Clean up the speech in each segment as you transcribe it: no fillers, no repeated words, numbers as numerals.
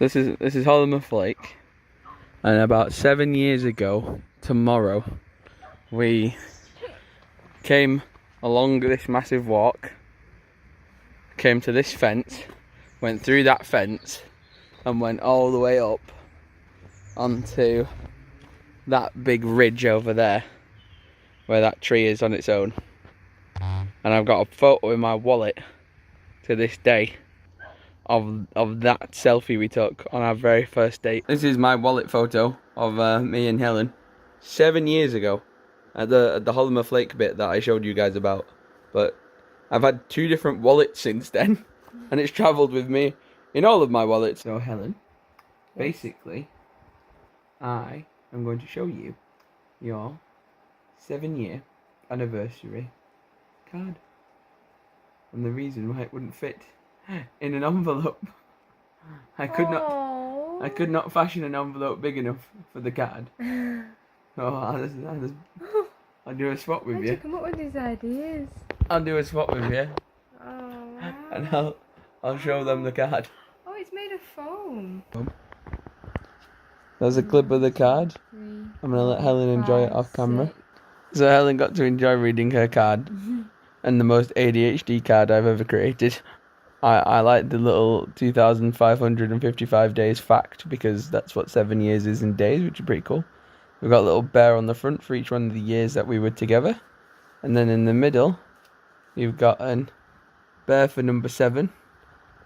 So this is Hollywood Lake, and about 7 years ago tomorrow, we came along this massive walk, came to this fence, went through that fence, and went all the way up onto that big ridge over there, where that tree is on its own. And I've got a photo in my wallet to this day of that selfie we took on our very first date. This is my wallet photo of me and Helen 7 years ago at the Hollywood Lake bit that I showed you guys about. But I've had 2 different wallets since then, and it's travelled with me in all of my wallets. So Helen, basically, I am going to show you your 7-year anniversary card, and the reason why it wouldn't fit in an envelope. I could not fashion an envelope big enough for the card. I'll do a swap with you. How'd you come up with these ideas? I'll do a swap with you. Oh, wow. And I'll show them the card. Oh, it's made of foam. There's a clip of the card. 3, I'm gonna let Helen enjoy it off camera. 6. So Helen got to enjoy reading her card, and the most ADHD card I've ever created. I like the little 2,555 days fact, because that's what 7 years is in days, which is pretty cool. We've got a little bear on the front for each one of the years that we were together, and then in the middle you've got a bear for number 7,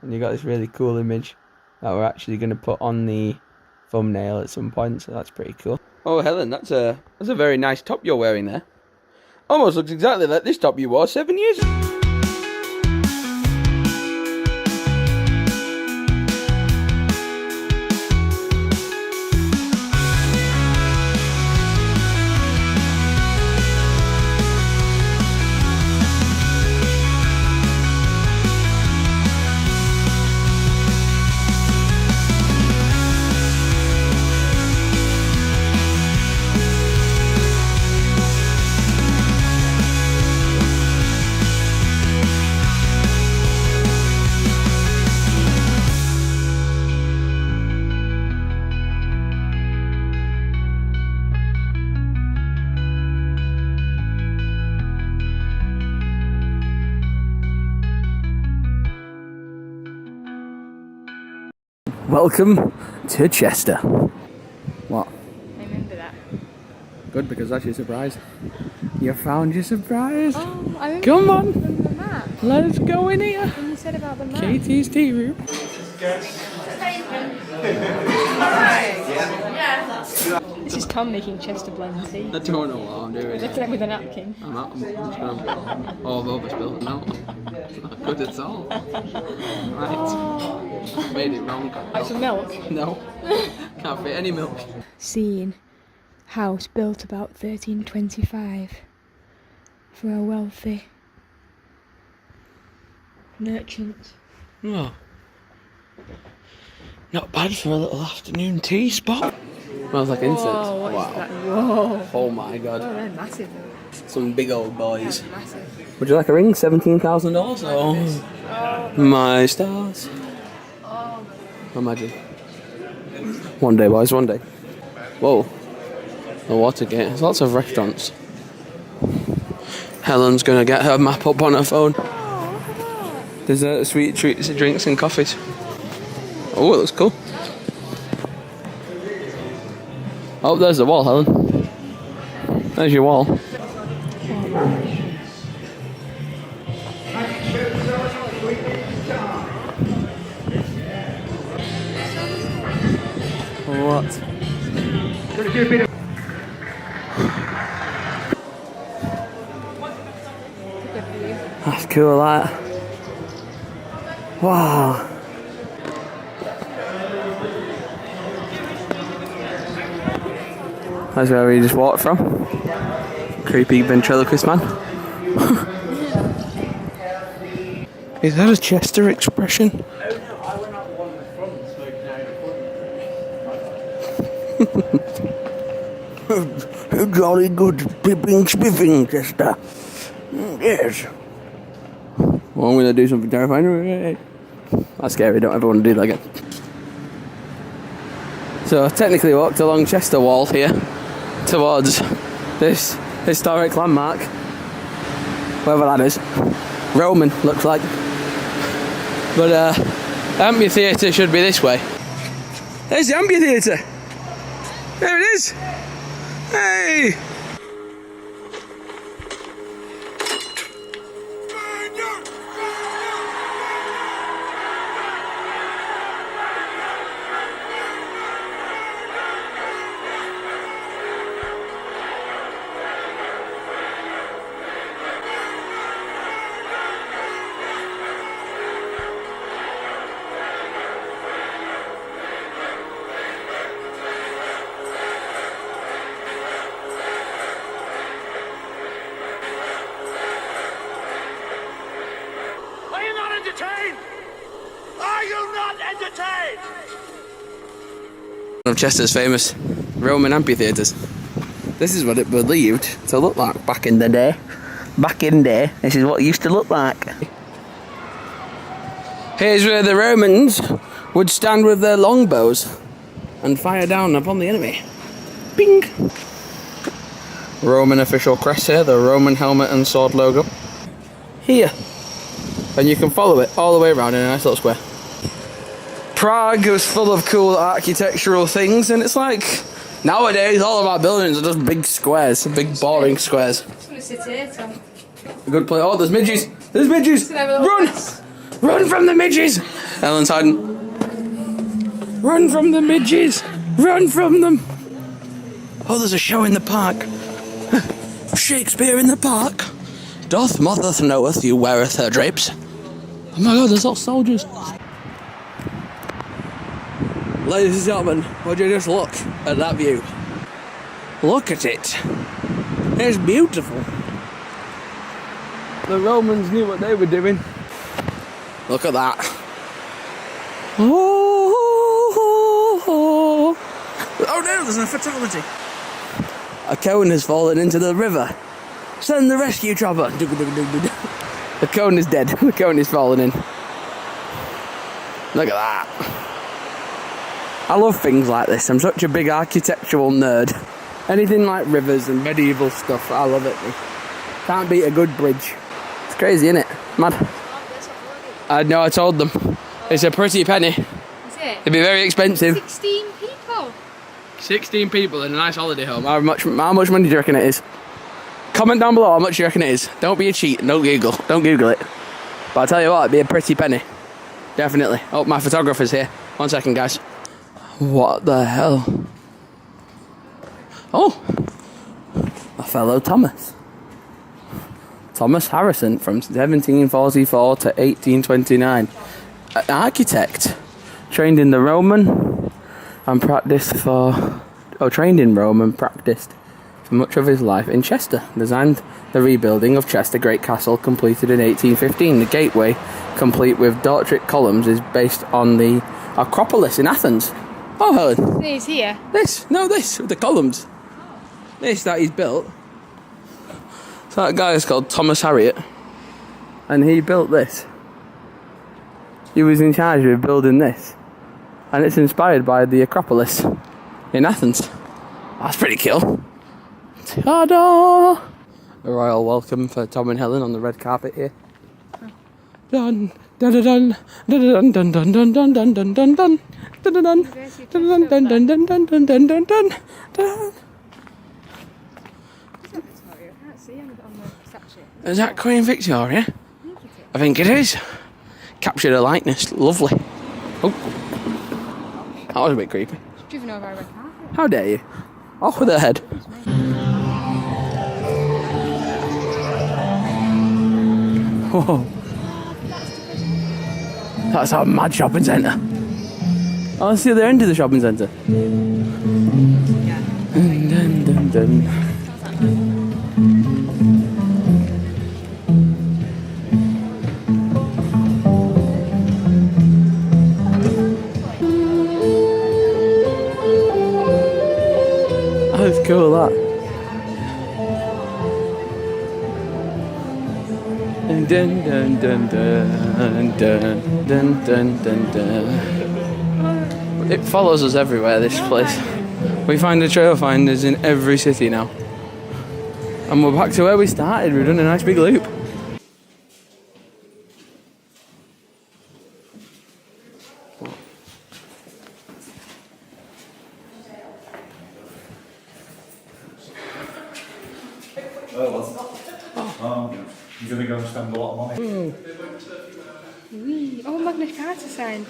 and you've got this really cool image that we're actually going to put on the thumbnail at some point, so that's pretty cool. Oh Helen, that's a very nice top you're wearing there. Almost looks exactly like this top you wore 7 years ago. Welcome to Chester. What? I remember that. Good, because that's your surprise. You found your surprise. Oh, I remember. Come on. From the map. Let's go in here. When you said about the map. Katie's tea room. This is Tom making Chester blend tea. I don't know what I'm doing. Look at it with a napkin. I'm just gonna all over spill. No, it's not good at all. Right, made it wrong. Like some milk? No, can't fit any milk. Scene. House built about 1325 for a wealthy merchant. Oh, not bad for a little afternoon tea spot. Smells like incense. Whoa, what wow. is that? Whoa. Oh my god. Oh, they're massive. Some big old boys. They're massive. Would you like a ring? $17,000. Oh, my stars. Oh. Imagine. One day, boys, one day. Whoa. The Watergate. There's lots of restaurants. Helen's gonna get her map up on her phone. Dessert, sweet treats, drinks and coffees. Oh, it looks cool. Oh, there's the wall, Helen. There's your wall. What? That's cool, that. Wow. That's where we just walked from. Creepy ventriloquist man. Is that a Chester expression? Jolly good pipping spiffing, Chester. Yes. Well, I'm going to do something terrifying. That's scary, don't ever want to do that again. So technically walked along Chester Wall here towards this historic landmark, wherever that is. Roman, looks like. But amphitheatre should be this way. There's the amphitheatre. There it is. Hey. One of Chester's famous Roman amphitheatres. This is what it believed to look like back in the day. Back in there, this is what it used to look like. Here's where the Romans would stand with their longbows and fire down upon the enemy. Bing! Roman official crest here, the Roman helmet and sword logo. Here. And you can follow it all the way around in a nice little square. Prague was full of cool architectural things, and it's like nowadays all of our buildings are just big squares, big boring squares. I'm just gonna sit here, Tom. A good place. Oh, there's midges! There's midges! Run! Run from the midges! Ellen's hiding. Run from the midges! Run from them! Oh, there's a show in the park. Shakespeare in the park. Doth motheth knoweth you weareth her drapes. Oh my god, there's all soldiers. Ladies and gentlemen, would you just look at that view? Look at it. It's beautiful. The Romans knew what they were doing. Look at that. Oh no, there's a fatality. A cone has fallen into the river. Send the rescue chopper. The cone is dead. The cone is fallen in. Look at that. I love things like this. I'm such a big architectural nerd. Anything like rivers and medieval stuff, I love it. Can't beat a good bridge. It's crazy, isn't it? Mad. I know, I told them. It's a pretty penny. Is it? It'd be very expensive. 16 people. 16 people in a nice holiday home. How much money do you reckon it is? Comment down below how much you reckon it is. Don't be a cheat. Don't Google it. But I'll tell you what, it'd be a pretty penny. Definitely. Oh, my photographer's here. 1 second, guys. What the hell? Oh, a fellow Thomas. Thomas Harrison from 1744 to 1829. An architect. Trained in Rome and practiced for much of his life in Chester. Designed the rebuilding of Chester Great Castle, completed in 1815. The gateway, complete with Doric columns, is based on the Acropolis in Athens. Oh, Helen. He's here. This, with the columns. This that he's built. So that guy is called Thomas Harriot, and he built this. He was in charge of building this, and it's inspired by the Acropolis in Athens. That's pretty cool. Ta-da! A royal welcome for Tom and Helen on the red carpet here. Dun dun dun dun dun dun dun dun dun dun dun dun. Dun dun dun dun dun dun dun dun dun dun dun dun. Is that Queen Victoria? I think it is. Captured her likeness. Lovely. Oh, that was a bit creepy. Driven over a red carpet. How dare you? Off with her head. Whoa. That's a mad shopping centre. Oh, let's see the other end of the shopping centre. Dun, dun, dun, dun. Oh, it's cool, that. Dun dun dun dun dun dun dun dun dun. It follows us everywhere, this place. We find the trail finders in every city now. And we're back to where we started. We've done a nice big loop. You're going to go and spend a lot of money. Wee. Oh, Magna Carta sign.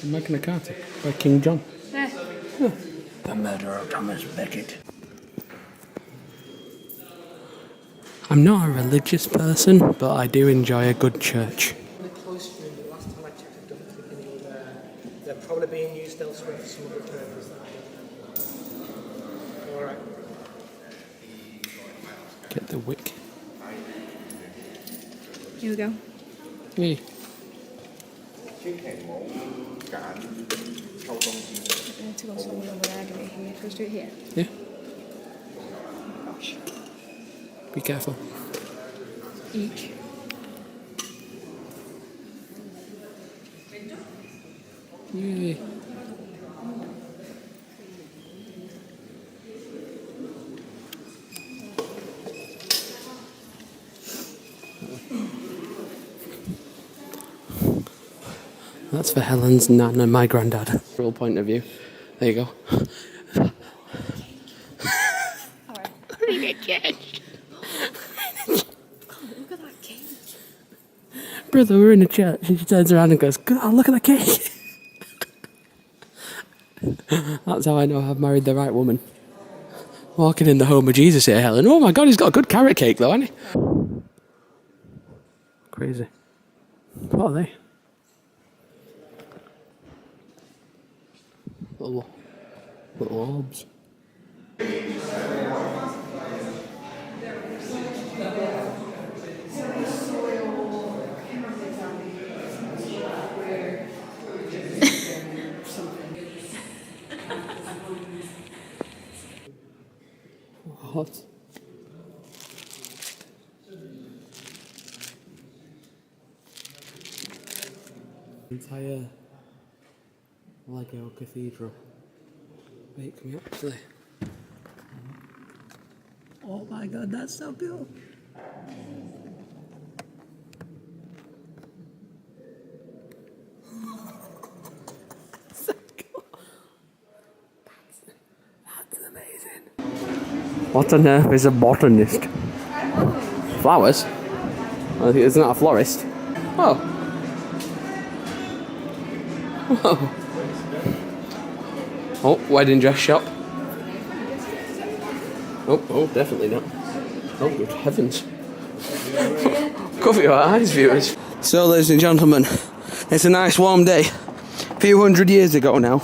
Magna Carta by King John. Yeah. The murder of Thomas Becket. I'm not a religious person, but I do enjoy a good church. The cloister room, the last time I checked, I don't think any were there. They're probably being used elsewhere for some other purpose. Alright. Get the wick. Here we go. Yeah. I need to go somewhere over there, do it here. Let's do it here. Yeah. Oh gosh. Be careful. Each. Yeah. That's for Helen's nan and my granddad. Real point of view. There you go. Look at that cake. Brother, we're in a church. And she turns around and goes, God, look at that cake. That's how I know I've married the right woman. Walking in the home of Jesus here, Helen. Oh my God, he's got a good carrot cake though, hasn't he? Crazy. What are they? Little orbs. What? Entire Lego cathedral. Wait, can we actually? Oh my God, that's so cool! So cool. That's amazing. What on earth is a botanist? Flowers? I think it's not a florist. Oh. Whoa. Oh, wedding dress shop. Oh, definitely not. Oh, good heavens. Cover your eyes, viewers. So, ladies and gentlemen, it's a nice warm day. A few hundred years ago now.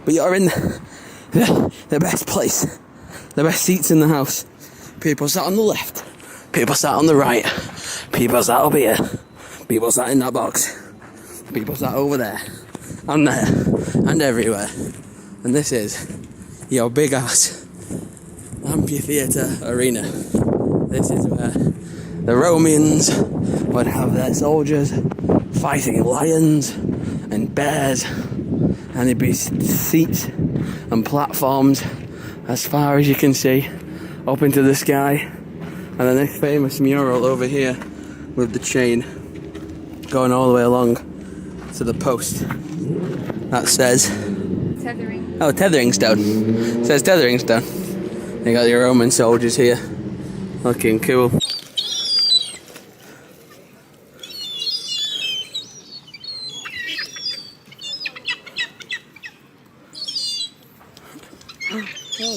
But you're in the best place. The best seats in the house. People sat on the left. People sat on the right. People sat up here. People sat in that box. People sat over there. And there. And everywhere. And this is your big ass amphitheatre arena. This is where the Romans would have their soldiers fighting lions and bears, and there'd be seats and platforms as far as you can see up into the sky, and then this famous mural over here with the chain going all the way along to the post that says Tethering. oh, tethering stone. It says tethering stone. You got your Roman soldiers here looking cool. What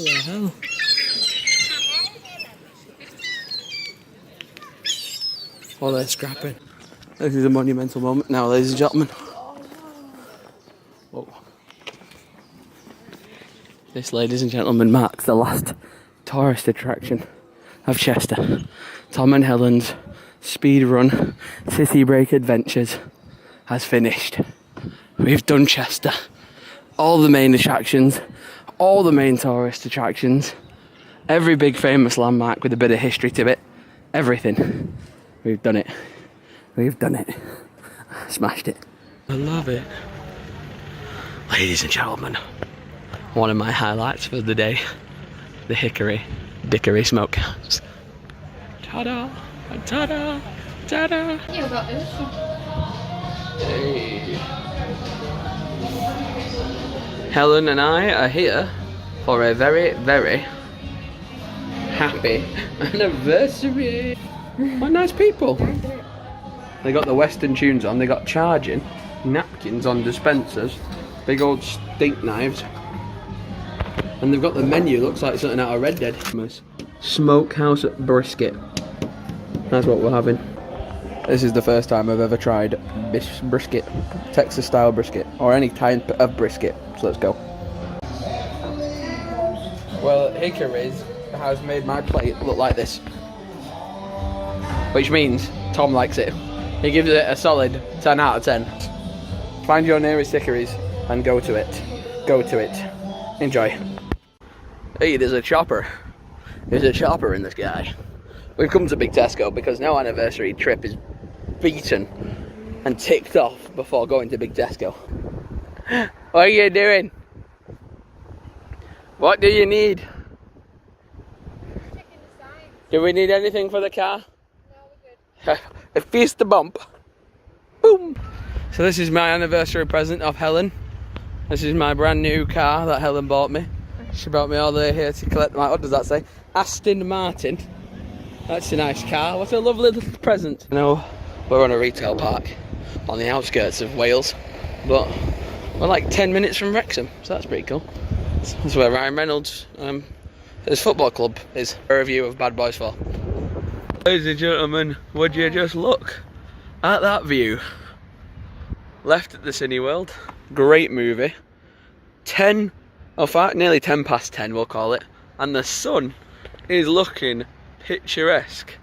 the hell? Oh, they're scrapping. This is a monumental moment now, ladies and gentlemen. Whoa. This, ladies and gentlemen, marks the last tourist attraction of Chester. Tom and Helen's speed run city break adventures has finished. We've done Chester. All the main attractions, all the main tourist attractions, every big famous landmark with a bit of history to it, everything. We've done it. We've done it. Smashed it. I love it. Ladies and gentlemen, one of my highlights for the day, the Hickory Dickory Smokehouse. Ta-da! Ta-da! Ta-da! Yeah, we got this. Hey. Helen and I are here for a very, very happy anniversary. What nice people. They got the Western tunes on, they got charging, napkins on dispensers, big old steak knives, and they've got the menu, looks like something out of Red Dead. Smokehouse brisket. That's what we're having. This is the first time I've ever tried brisket, Texas style brisket, or any type of brisket, so let's go. Well, Hickory's has made my plate look like this, which means Tom likes it. He gives it a solid 10 out of 10. Find your nearest Hickory's and go to it. Go to it. Enjoy. Hey, there's a chopper. There's a chopper in the sky. We've come to Big Tesco because no anniversary trip is beaten and ticked off before going to Big Tesco. What are you doing? What do you need? Checking the signs. Do we need anything for the car? No, we're good. A fist the bump. Boom. So this is my anniversary present of Helen. This is my brand new car that Helen bought me. She brought me all the way here to collect my, what does that say? Aston Martin. That's a nice car. What a lovely little present. You know, we're on a retail park on the outskirts of Wales, but we're like 10 minutes from Wrexham, so that's pretty cool. That's where Ryan Reynolds, his football club is. A review of Bad Boys 4. Ladies and gentlemen, would you just look at that view? Left at the Cineworld. Great movie. 10 or 5, nearly 10 past 10 we'll call it. And the sun is looking picturesque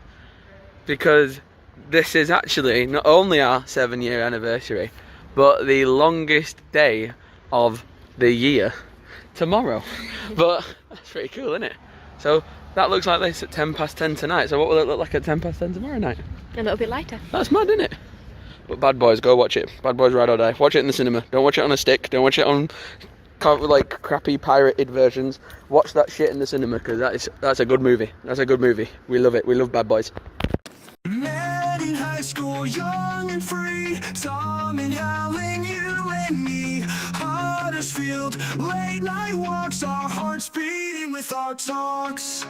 because this is actually not only our 7-year anniversary, but the longest day of the year tomorrow. But that's pretty cool, isn't it? So that looks like this at 10 past 10 tonight. So what will it look like at 10 past 10 tomorrow night? A little bit lighter. That's mad, isn't it? But Bad Boys, go watch it. Bad Boys Ride or Die. Watch it in the cinema. Don't watch it on a stick. Don't watch it on like crappy pirated versions. Watch that shit in the cinema because that's a good movie. That's a good movie. We love it. We love Bad Boys. Met in high school, young and free. Tom and Helen, you and me. Huddersfield, late night walks, our hearts beating with our talks.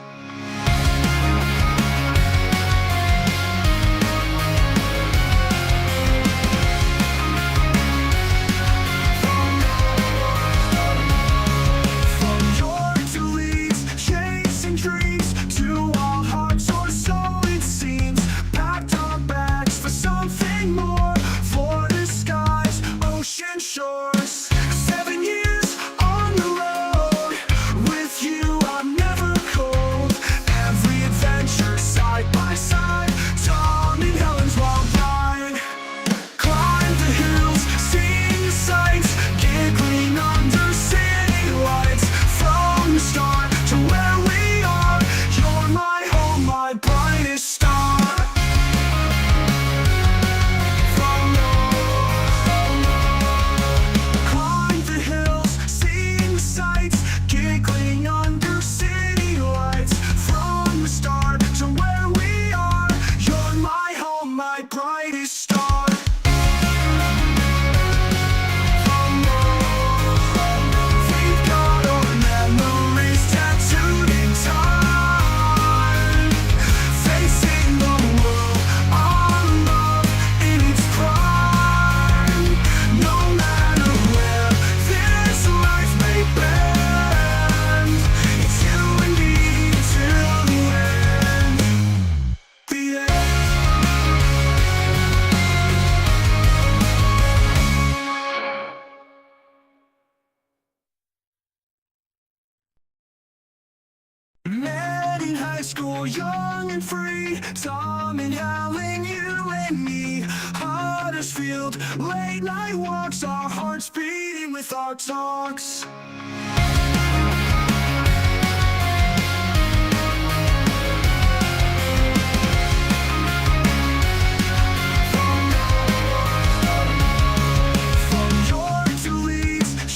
Shores, 7 years on the road. With you I'm never cold. Every adventure side by side. Tom and Helen's wild ride. Climb the hills, see the sights. Giggling under city lights. From the start to where we are, you're my home, my brightest star. Met in high school, young and free. Tom and Helen, you and me. Huddersfield, late night walks, our hearts beating with our talks. From York to Leeds,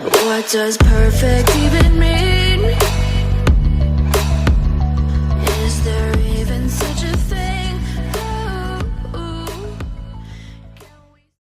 What does perfect even mean?